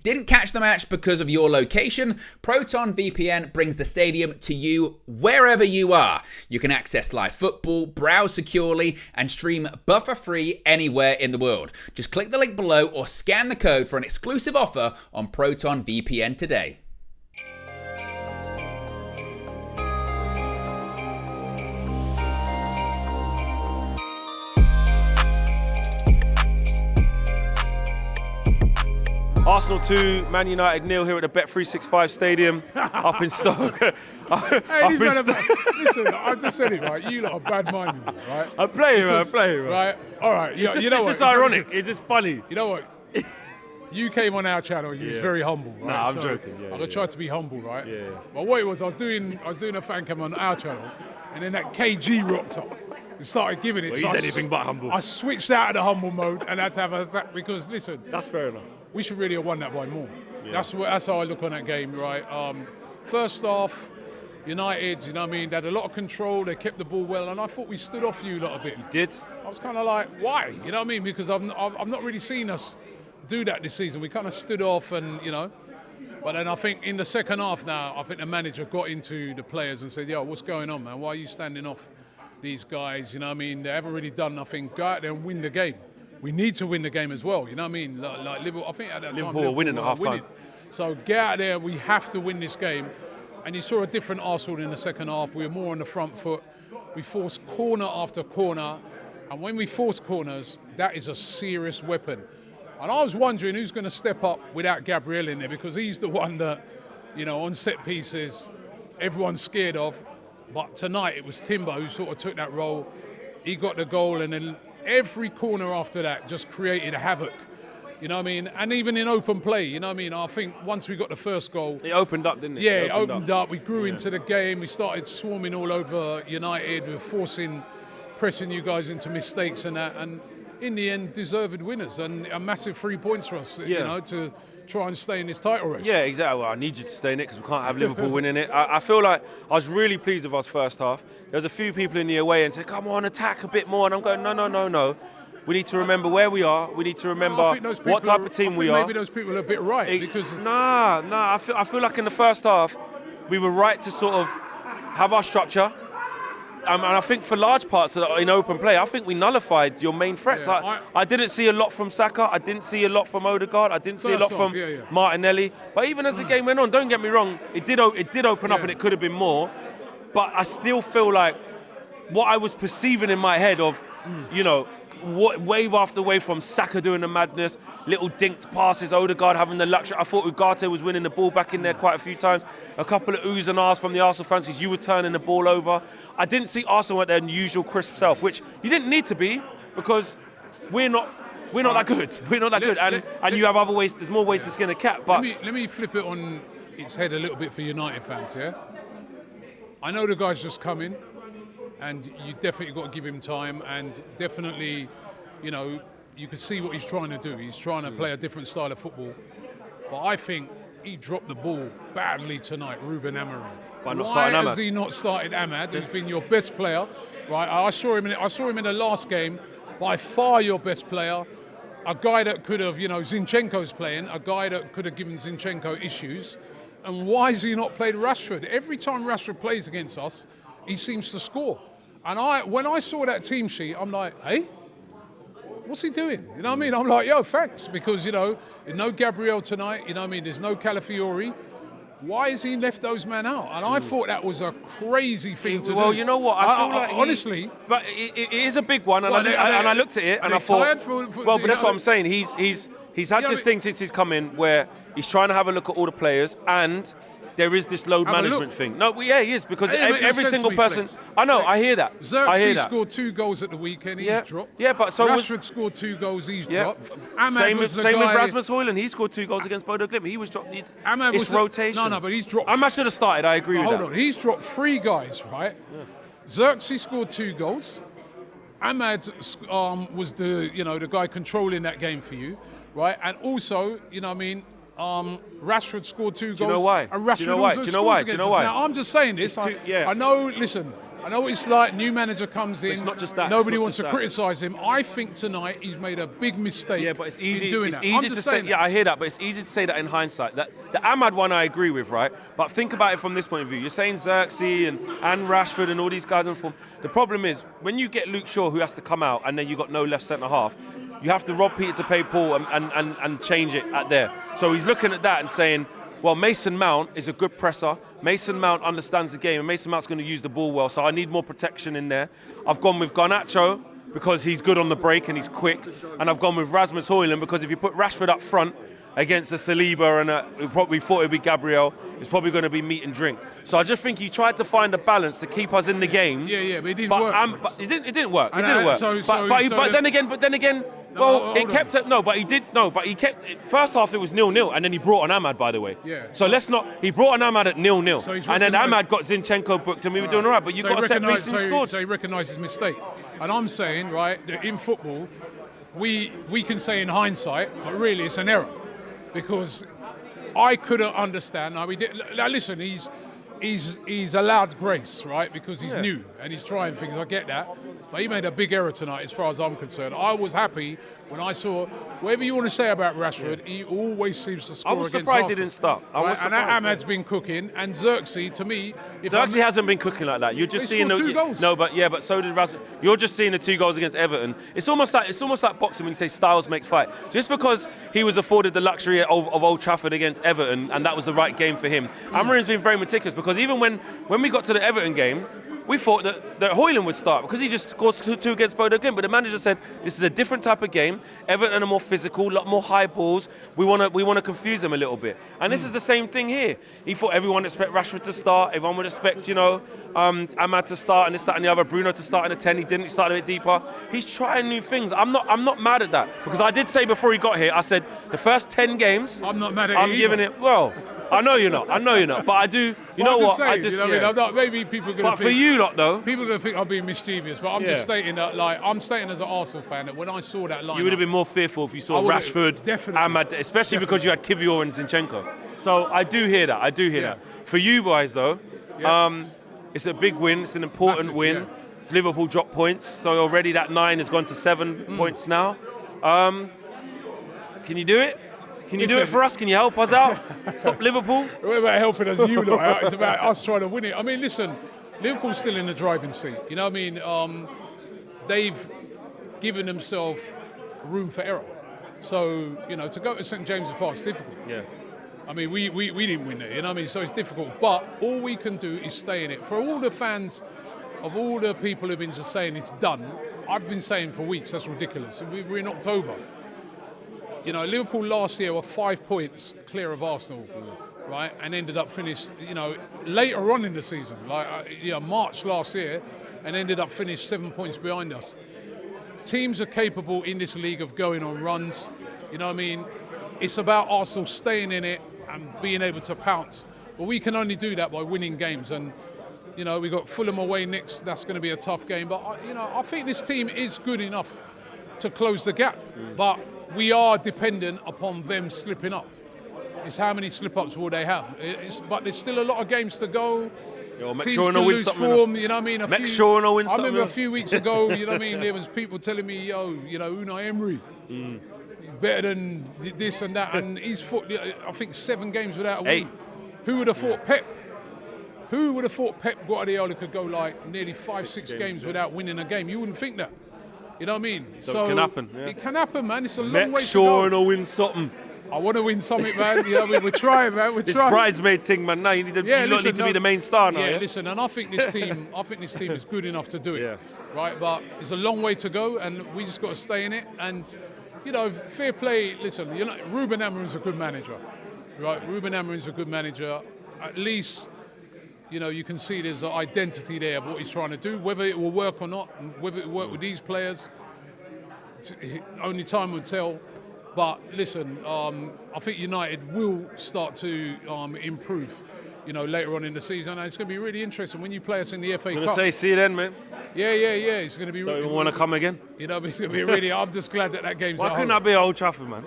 Didn't catch the match because of your location? Proton VPN brings the stadium to you wherever you are. You can access live football, browse securely, and stream buffer-free anywhere in the world. Just click the link below or scan the code for an exclusive offer on Proton VPN today. Arsenal 2, Man United 0 here at the Bet365 Stadium up in Stoke. Listen, I just said it, right? You lot are bad-minded, right? I'm playing, man. Right? All right. It's just ironic. It's just funny. You know what? You came on our channel and you was very humble, right? Nah, I'm joking. I tried to be humble, right? Yeah. But what it was, I was doing a fan cam on our channel, and then that KG rocked up. It started giving it. Well, he's anything but humble. I switched out of the humble mode and had to have a because listen. That's fair enough. We should really have won that by more. Yeah. That's how I look on that game, right? First half, United, you know what I mean, they had a lot of control, they kept the ball well, and I thought we stood off you a lot a bit. You did? I was kind of like, why? You know what I mean? Because I've not really seen us do that this season. We kind of stood off and, you know, but then I think in the second half now, I think the manager got into the players and said, yo, what's going on, man? Why are you standing off these guys? You know what I mean? They haven't really done nothing. Go out there and win the game. We need to win the game as well, you know what I mean? Like Liverpool, I think at that time Liverpool were winning at half-time. So get out there, we have to win this game. And you saw a different Arsenal in the second half. We were more on the front foot. We forced corner after corner. And when we force corners, that is a serious weapon. And I was wondering who's going to step up without Gabriel in there, because he's the one that, you know, on set pieces, everyone's scared of. But tonight it was Timber who sort of took that role. He got the goal, and then every corner after that just created havoc, you know what I mean? And even in open play, you know what I mean? I think once we got the first goal... It opened up, didn't it? Yeah, it opened up. We grew into the game. We started swarming all over United. We were pressing you guys into mistakes and that. And in the end, deserved winners. And a massive 3 points for us, you know, to try and stay in this title race. Yeah, exactly. Well, I need you to stay in it because we can't have Liverpool winning it. I feel like I was really pleased with us first half. There was a few people in the away and said, come on, attack a bit more. And I'm going, no. We need to remember where we are. We need to remember what type of team we are. Maybe those people are a bit right because... Nah. I feel like in the first half, we were right to sort of have our structure. And I think for large parts in open play, I think we nullified your main threats. Yeah, I didn't see a lot from Saka. I didn't see a lot from Odegaard. I didn't see a lot from Martinelli. But even as the game went on, don't get me wrong, it did open up and it could have been more. But I still feel like what I was perceiving in my head of, you know, wave after wave from Saka doing the madness, little dinked passes, Odegaard having the luxury. I thought Ugarte was winning the ball back in there quite a few times. A couple of oohs and ahs from the Arsenal fans because you were turning the ball over. I didn't see Arsenal at their usual crisp self, which you didn't need to be because we're not that good. We're not that good. And you have other ways, there's more ways to skin a cat. But let me flip it on its head a little bit for United fans, yeah? I know the guy's just come in, and you definitely got to give him time, and definitely, you know, you can see what he's trying to do. He's trying to play a different style of football. But I think he dropped the ball badly tonight, Ruben Amorim. Why has he not started Ahmad, who's been your best player? Right, I saw him in the last game, by far your best player. A guy that could have, you know, Zinchenko's playing, a guy that could have given Zinchenko issues. And why has he not played Rashford? Every time Rashford plays against us, he seems to score. And when I saw that team sheet, I'm like, hey, what's he doing? You know what I mean? I'm like, yo, thanks. Because, you know, there's no Gabriel tonight. You know what I mean? There's no Calafiori. Why has he left those men out? And I thought that was a crazy thing to do. Well, you know what? I feel like honestly... But it is a big one. And I looked at it and I thought... Well, but that's what I'm saying. He's had this thing since he's come in where he's trying to have a look at all the players and... There is this load management thing. No, yeah, he is, because every single person... I know, I hear that. Xerxes scored 2 goals at the weekend, he's dropped. Yeah, but so Rashford scored 2 goals, he's dropped. Same with Rasmus Højlund, he scored 2 goals against Bodo Glimt. He was dropped. It's rotation. No, but he's dropped... I should have started, I agree with that. Hold on, he's dropped 3 guys, right? Yeah. Xerxes scored 2 goals. Ahmad was the guy controlling that game for you, right? And also, you know what I mean, Rashford scored 2 goals. Do you know why? And Rashford Do you know why? Now, I'm just saying this. I know, listen, I know what it's like. New manager comes in. It's not just that. Nobody wants to criticise him. I think tonight he's made a big mistake. Yeah, but it's easy. In doing it's that. easy to say. Yeah, I hear that, but it's easy to say that in hindsight. That the Ahmad one, I agree with, right? But think about it from this point of view. You're saying Xerxes and Rashford and all these guys in form. The problem is when you get Luke Shaw, who has to come out, and then you got no left centre half. You have to rob Peter to pay Paul and change it at there. So he's looking at that and saying, well, Mason Mount is a good presser. Mason Mount understands the game, and Mason Mount's going to use the ball well, so I need more protection in there. I've gone with Garnacho because he's good on the break and he's quick, and I've gone with Rasmus Højlund because if you put Rashford up front against a Saliba and we probably thought it would be Gabriel, it's probably going to be meat and drink. So I just think he tried to find a balance to keep us in the game. Yeah, but it didn't work. But it didn't work. It didn't work. But then again. He kept it. First half it was 0-0, and then he brought on Ahmad, by the way. Yeah. So he brought on Ahmad at 0-0, So and then Ahmad got Zinchenko booked, and we were doing all right. But you got a set piece and he scored. So he recognised his mistake. And I'm saying, right, that in football, we can say in hindsight, but really it's an error, because I couldn't understand. Now listen, he's allowed grace, right, because he's new and he's trying things. I get that. But he made a big error tonight as far as I'm concerned. I was happy when I saw, whatever you want to say about Rashford, he always seems to score against Arsenal. I was surprised he didn't start. And Ahmad's been cooking, and Xerxes, to me... Xerxes hasn't been cooking like that. You're just seeing two goals. No, but so did Rasmus. You're just seeing the 2 goals against Everton. It's almost like boxing when you say styles makes fight. Just because he was afforded the luxury of Old Trafford against Everton, and that was the right game for him. Amorim's been very meticulous, because even when we got to the Everton game, we thought that Højlund would start because he just scored 2 against Bodo again. But the manager said this is a different type of game. Everton are more physical, a lot more high balls. We want to confuse them a little bit. And this is the same thing here. He thought everyone would expect Rashford to start. Everyone would expect, Ahmad to start and this, that, and the other. Bruno to start in the 10. He didn't. He started a bit deeper. He's trying new things. I'm not mad at that, because I did say before he got here, I said the first 10 games. I'm not mad at I'm it giving either. it. Well, I know you're not. But I do. You know what? I'm not, maybe people are going to think... But for you lot, though... People are going to think I'm being mischievous, but I'm just stating that, I'm stating as an Arsenal fan that when I saw that line... You would have been more fearful if you saw Rashford, Ahmad, especially because you had Kivior and Zinchenko. So I do hear that. For you guys, though, it's a big win. It's an important win. Yeah. Liverpool dropped points, so already that 9 has gone to 7 points now. Can you do it? Can you do it for us? Can you help us out? Stop Liverpool? It's not about helping us, you lot out. It's about us trying to win it. I mean, listen, Liverpool's still in the driving seat. You know what I mean? They've given themselves room for error. So, to go to St James's Park is difficult. Yeah. I mean, we didn't win it, you know what I mean? So it's difficult. But all we can do is stay in it. For all the fans of all the people who've been just saying it's done, I've been saying for weeks, that's ridiculous. We're in October. Liverpool last year were 5 points clear of Arsenal, right? And ended up finished, later on in the season, March last year, and ended up finished 7 points behind us. Teams are capable in this league of going on runs, you know what I mean? It's about Arsenal staying in it and being able to pounce. But we can only do that by winning games. And, we've got Fulham away next. That's going to be a tough game. But, I think this team is good enough to close the gap. But we are dependent upon them slipping up. It's how many slip-ups will they have? But there's still a lot of games to go. Make sure no win something. Form, you know what I mean? Make sure no win something. I remember a few weeks ago, you know what I mean, there was people telling me, Unai Emery, better than this and that, and he's fought, I think, 7 games without a win. 8. Who would have thought Pep? Who would have thought Pep Guardiola could go nearly 5-6 games without winning a game? You wouldn't think that. You know what I mean? So it can happen. Yeah. It can happen, man. It's a long way to go. Make sure no win something. I want to win something, man. We're trying, man. This bridesmaid thing, man. Now you need to be the main star now. Yeah, listen, and I think this team is good enough to do it, right? But it's a long way to go, and we just got to stay in it. And fair play. Listen, Ruben Amorim's a good manager, right? Ruben Amorim's a good manager. At least, you can see there's an identity there of what he's trying to do. Whether it will work or not, and whether it will work with these players, only time will tell. But listen, I think United will start to improve, later on in the season. And it's going to be really interesting when you play us in the FA Cup. I'm going to say, see you then, man. Yeah. It's going to be really... Don't even want to come again? It's going to be really... I'm just glad that game's Why at couldn't home. that be Old Trafford, man?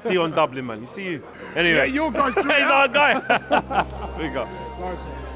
Dion Dublin, man. You see you. Anyway. Yeah, your guys... He's our guy. Here we go. Nice one.